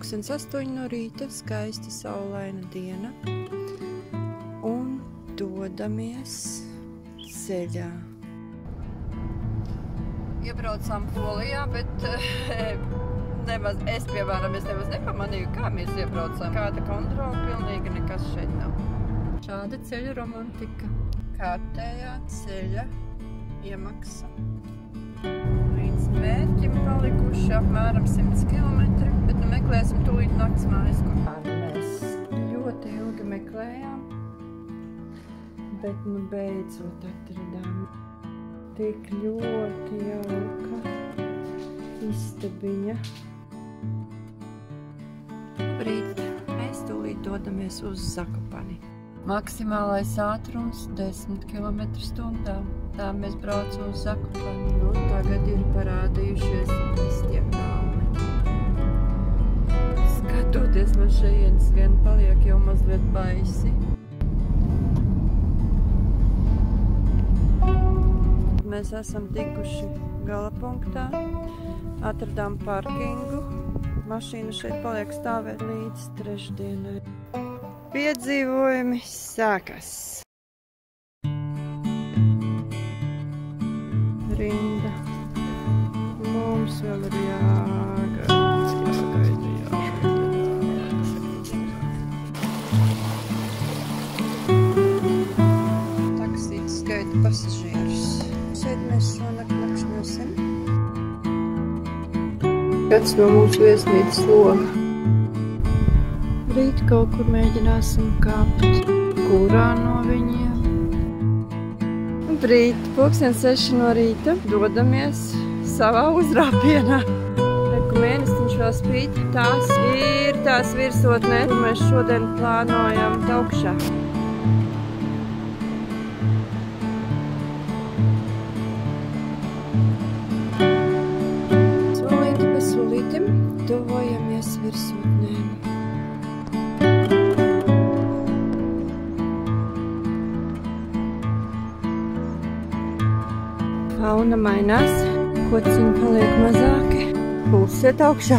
8 no rīta, skaista saulaina diena un dodamies ceļā. Iebraucām Polijā, bet nemaz, es nemaz nepamanīju, kā mēs iebraucām. Kāda kontrola, pilnīgi nekas šeit nav. Šāda ceļa romantika. Kārtējā ceļa iemaksa. Līdz mērķim palikuši apmēram 100 km, bet nu meklēsim tūlīt naktsmājas, kur mēs ļoti ilgi meklējām, bet nu beidzot atradām. Tik ļoti jauka istabiņa. Brīt, mēs tūlīt dodamies uz Zakopani. Maksimālais ātrums 10 km/h. Tā mēs braucam uz Zakopani. Nu, tagad ir parādījušies īstie kalni. Skatoties no šejienes vien paliek jau mazliet baisi. Mēs esam tikuši galapunktā, atradām parkingu. Mašīna šeit paliek stāvēt līdz trešdienai. Piedzīvojumi sākas. Rinda. Mums vēl ir jāgaida. Taksītis gaida pasažierus. Šeit mēs šonakt nakšņosim. Kāds no mūsu viesnīcas loga. Rīt kaut kur mēģināsim kāpt. Kurā no viņiem? Brīt, 6:00 no rīta, dodamies savā uzrāpienā. Reku mēnestiņš vēl spīt. Tās ir tās virsotnē, kur mēs šodien plānojam augšā. Solīti pa solītim tuvojamies virsotnēm. Fauna mainās, kociņi paliek mazāki, pulsiet augšā.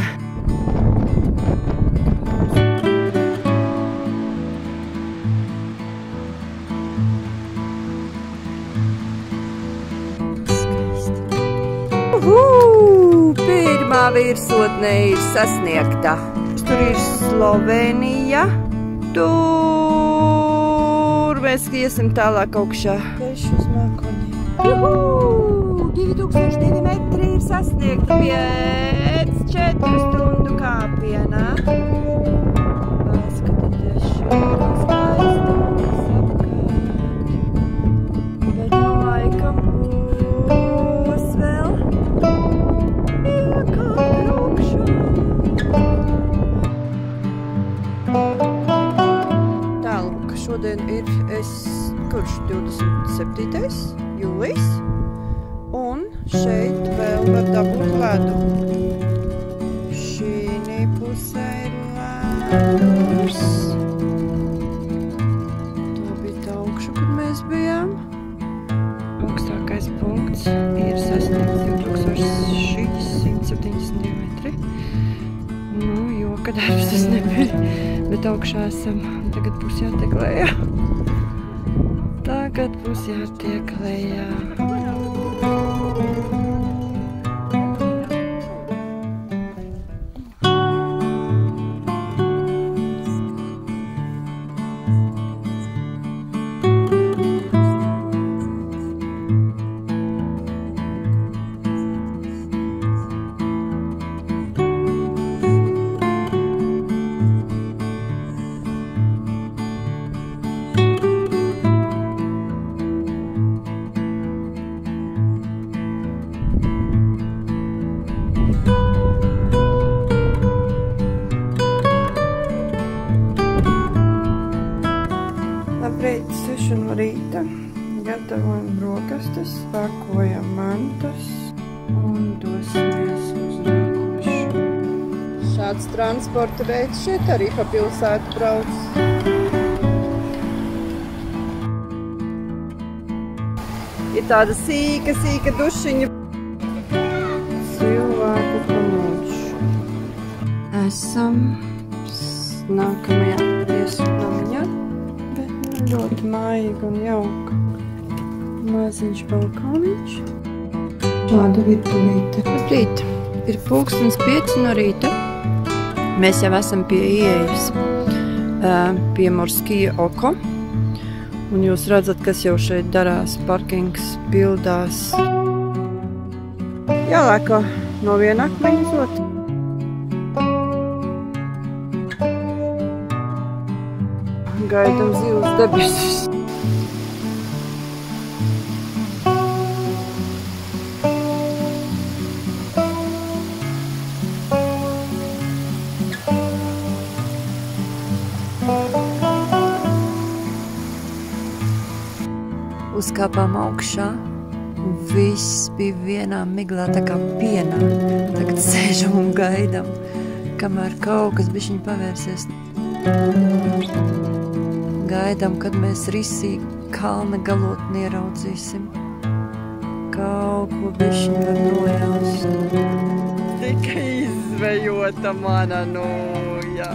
Skaisti. Pirmā virsotne ir sasniegta. Tur ir Slovenija. Tur mēs iesim tālāk augšā. Ceļš uz mākoņiem. 2002 metri ir sasniegti pēc 4 stundu kāpienā. Paskatieties šodien skaistāties apkārt. Bet nu laikam būs vēl iekāpt augšā. Tālāk, šodien ir kurš 27. jūlijs. Un šeit vēl var dabūt ledu. Šī pusē ir ledus. To bija tā augšu, kur mēs bijām. Augstākais punkts ir sasniegts 2672 metri. Nu, joka darbs tas nebija, bet augšā esam. Tagad būs jātiek lejā. Tagad būs jātiek lejā. Labrīt, 6 no rīta, gatavojam brokastis, pakojam mantas un dosimies uz nākošu. Šāds transporta veids šeit arī pa pilsētu brauc. Ir tāda sīka dušiņa. Cilvēku panūšu. esam nākamajā viesnamiņā, bet ļoti maiga un jauka. Maziņš balkoniņš. Šāda virtuvīte. Labrīt, ir pulkstens 5 no rīta. Mēs jau esam pie ieejas pie Morskija oko. Un jūs redzat, kas jau šeit darās. Parkings pildās. Jālēko no viena akmeņa uz otru. Gaidam zivs debesis. Uzkāpām augšā, un viss bija vienā miglā, tā kā pienā. Tagad sēžam un gaidam, kamēr kaut kas bišķiņ pavērsies. Gaidam, kad mēs risīgi kalna galotni ieraudzīsim. Kaut ko bišķiņ var nojaust. Tikai izvejota mana nūja.